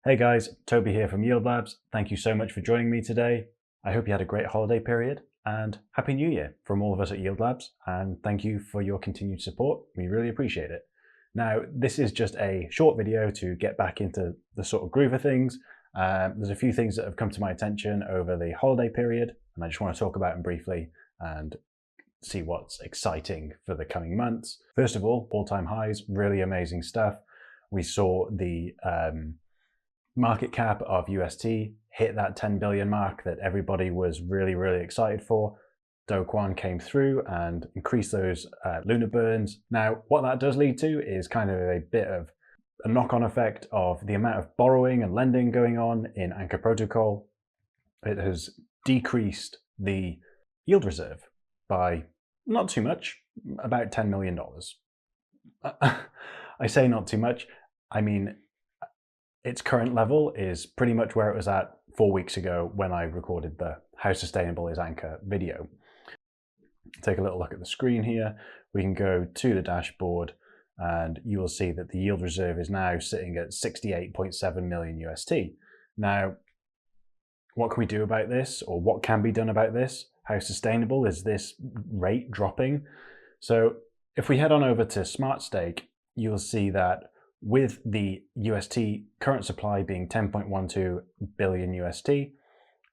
Hey guys, Toby here from Yield Labs. Thank you so much for joining me today. I hope you had a great holiday period and Happy New Year from all of us at Yield Labs, and thank you for your continued support. We really appreciate it. Now, this is just a short video to get back into the sort of groove of things. There's a few things that have come to my attention over the holiday period, and I just want to talk about them briefly and see what's exciting for the coming months. First of all-time highs, really amazing stuff. We saw the market cap of UST hit that 10 billion mark that everybody was really excited for. Do Kwon came through and increased those lunar burns. Now, what that does lead to is kind of a bit of a knock-on effect of the amount of borrowing and lending going on in Anchor Protocol. It has decreased the yield reserve by not too much, about $10 million. I say not too much, I mean, its current level is pretty much where it was at 4 weeks ago when I recorded the How Sustainable is Anchor video. Take a little look at the screen here. We can go to the dashboard and you will see that the yield reserve is now sitting at 68.7 million UST. Now, what can we do about this, or what can be done about this? How sustainable is this rate dropping? So if we head on over to SmartStake, you will see that with the UST current supply being 10.12 billion UST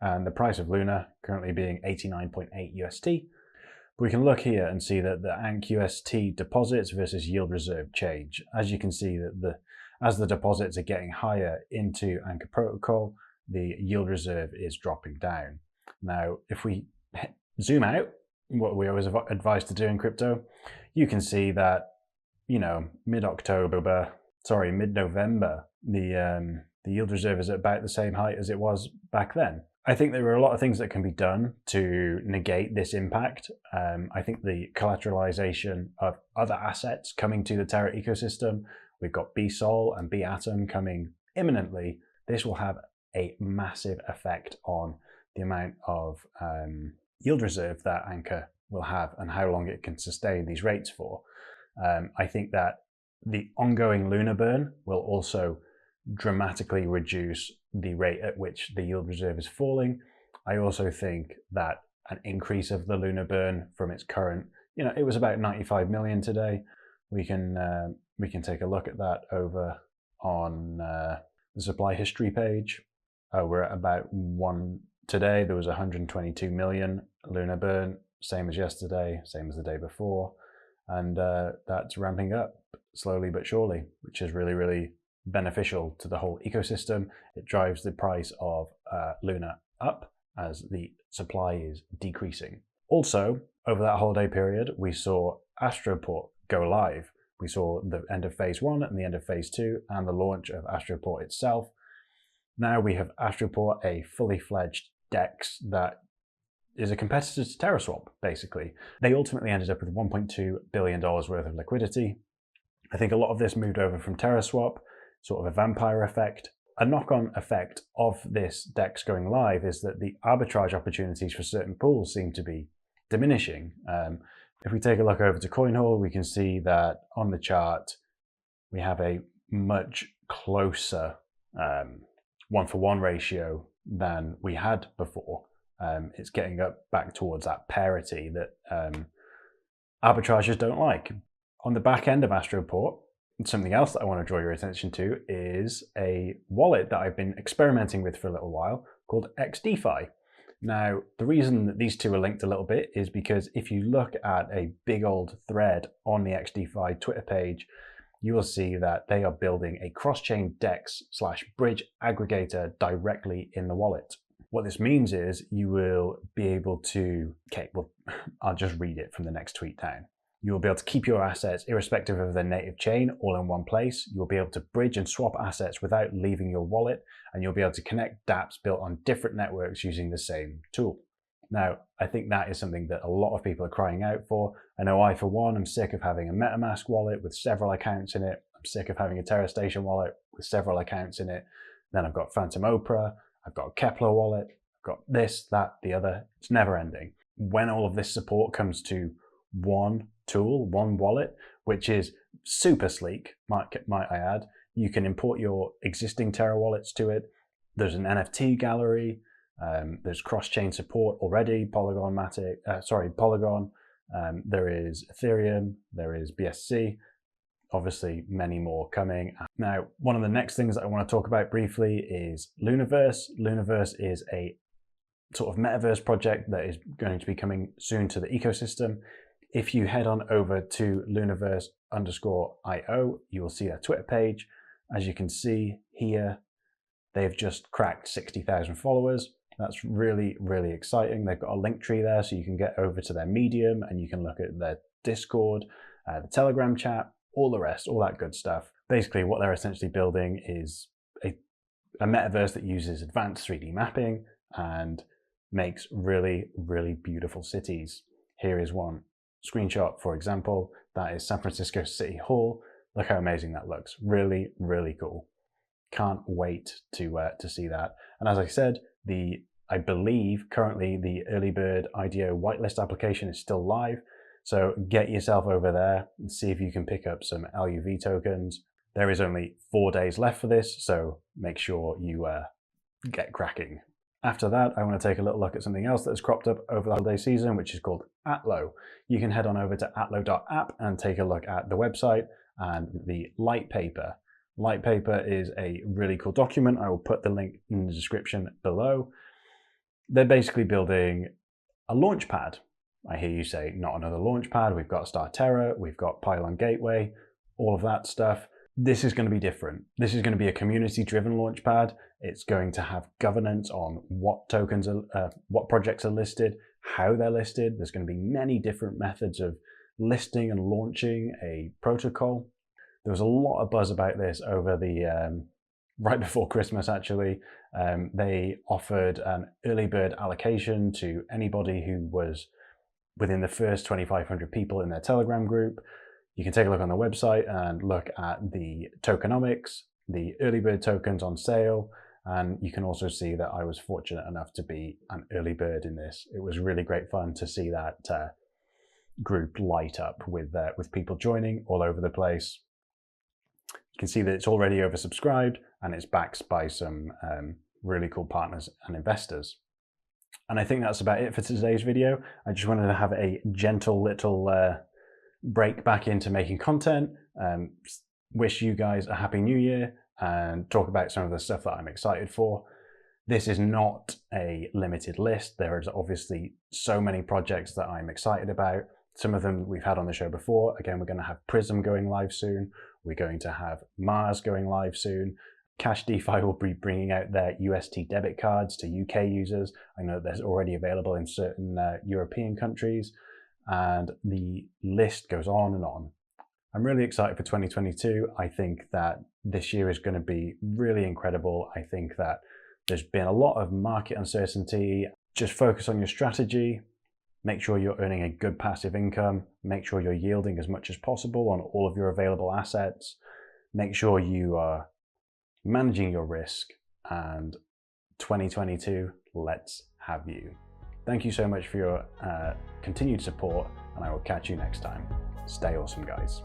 and the price of Luna currently being 89.8 UST, we can look here and see that the ANC UST deposits versus yield reserve change. As you can see that as the deposits are getting higher into Anchor Protocol, the yield reserve is dropping down. Now, if we zoom out, what we always advise to do in crypto, you can see that, you know, mid-November, the yield reserve is at about the same height as it was back then. I think there are a lot of things that can be done to negate this impact. I think the collateralization of other assets coming to the Terra ecosystem, we've got BSOL and BATOM coming imminently. This will have a massive effect on the amount of yield reserve that Anchor will have and how long it can sustain these rates for. I think that the ongoing Luna burn will also dramatically reduce the rate at which the yield reserve is falling. I also think that an increase of the Luna burn from its current, you know, it was about 95 million today. We can take a look at that over on the supply history page. We're at about today. There was 122 million Luna burn, same as yesterday, same as the day before, and that's ramping up slowly but surely, which is really beneficial to the whole ecosystem. It drives the price of Luna up as the supply is decreasing. Also, over that holiday period, we saw Astroport go live. We saw the end of phase 1 and the end of phase 2 and the launch of Astroport itself. Now we have Astroport, a fully fledged DEX that is a competitor to TerraSwap, basically. They ultimately ended up with $1.2 billion worth of liquidity. I think a lot of this moved over from TerraSwap, sort of a vampire effect. A knock-on effect of this DEX going live is that the arbitrage opportunities for certain pools seem to be diminishing. If we take a look over to CoinHall, we can see that on the chart, we have a much closer one-for-one ratio than we had before. It's getting up back towards that parity that arbitrageurs don't like. On the back end of Astroport, something else that I want to draw your attention to is a wallet that I've been experimenting with for a little while called XDEFI. Now, the reason that these two are linked a little bit is because if you look at a big old thread on the XDEFI Twitter page, you will see that they are building a cross-chain DEX/bridge aggregator directly in the wallet. What this means is you will be able to, I'll just read it from the next tweet down. You will be able to keep your assets irrespective of their native chain all in one place. You'll be able to bridge and swap assets without leaving your wallet, and you'll be able to connect dApps built on different networks using the same tool. Now, I think that is something that a lot of people are crying out for. I know I, for one, am sick of having a MetaMask wallet with several accounts in it. I'm sick of having a TerraStation wallet with several accounts in it. Then I've got Phantom Opera, I've got a Kepler wallet, I've got this, that, the other. It's never ending. When all of this support comes to one tool, one wallet, which is super sleek, might I add, You can import your existing Terra wallets to it. There's an NFT gallery. There's cross-chain support already. Polygon. There is Ethereum. There is BSC. Obviously, many more coming. Now, one of the next things that I want to talk about briefly is Lunaverse. Lunaverse is a sort of metaverse project that is going to be coming soon to the ecosystem. If you head on over to lunaverse_io, you will see their Twitter page. As you can see here, they've just cracked 60,000 followers. That's really, really exciting. They've got a link tree there, so you can get over to their Medium and you can look at their Discord, the Telegram chat, all the rest, all that good stuff. Basically, what they're essentially building is a metaverse that uses advanced 3D mapping and makes really, really beautiful cities. Here is one screenshot, for example. That is San Francisco City Hall. Look how amazing that looks. Really, really cool. Can't wait to see that. And as I said, I believe currently the early bird IDO whitelist application is still live. So get yourself over there and see if you can pick up some LUV tokens. There is only 4 days left for this, so make sure you get cracking. After that, I want to take a little look at something else that has cropped up over the holiday season, which is called ATLO. You can head on over to atlo.app and take a look at the website and the light paper. Light paper is a really cool document. I will put the link in the description below. They're basically building a launch pad. I hear you say, not another launch pad. We've got Starterra, we've got Pylon Gateway, all of that stuff. This is going to be different. This is going to be a community-driven launch pad. It's going to have governance on what tokens what projects are listed, how they're listed. There's going to be many different methods of listing and launching a protocol. There was a lot of buzz about this over the right before Christmas, actually. They offered an early bird allocation to anybody who was within the first 2,500 people in their Telegram group. You can take a look on the website and look at the tokenomics, the early bird tokens on sale, and you can also see that I was fortunate enough to be an early bird in this. It was really great fun to see that group light up with people joining all over the place. You can see that it's already oversubscribed and it's backed by some really cool partners and investors. And I think that's about it for today's video. I just wanted to have a gentle little break back into making content, wish you guys a happy new year and talk about some of the stuff that I'm excited for. This is not a limited list. There is obviously so many projects that I'm excited about. Some of them we've had on the show before. Again, we're going to have Prism going live soon. We're going to have Mars going live soon. XDEFI will be bringing out their UST debit cards to UK users. I know they're already available in certain European countries, and the list goes on and on. I'm really excited for 2022. I think that this year is going to be really incredible. I think that there's been a lot of market uncertainty. Just focus on your strategy. Make sure you're earning a good passive income. Make sure you're yielding as much as possible on all of your available assets. Make sure you are managing your risk, and 2022, let's have you. Thank you so much for your continued support, and I will catch you next time. Stay awesome, guys.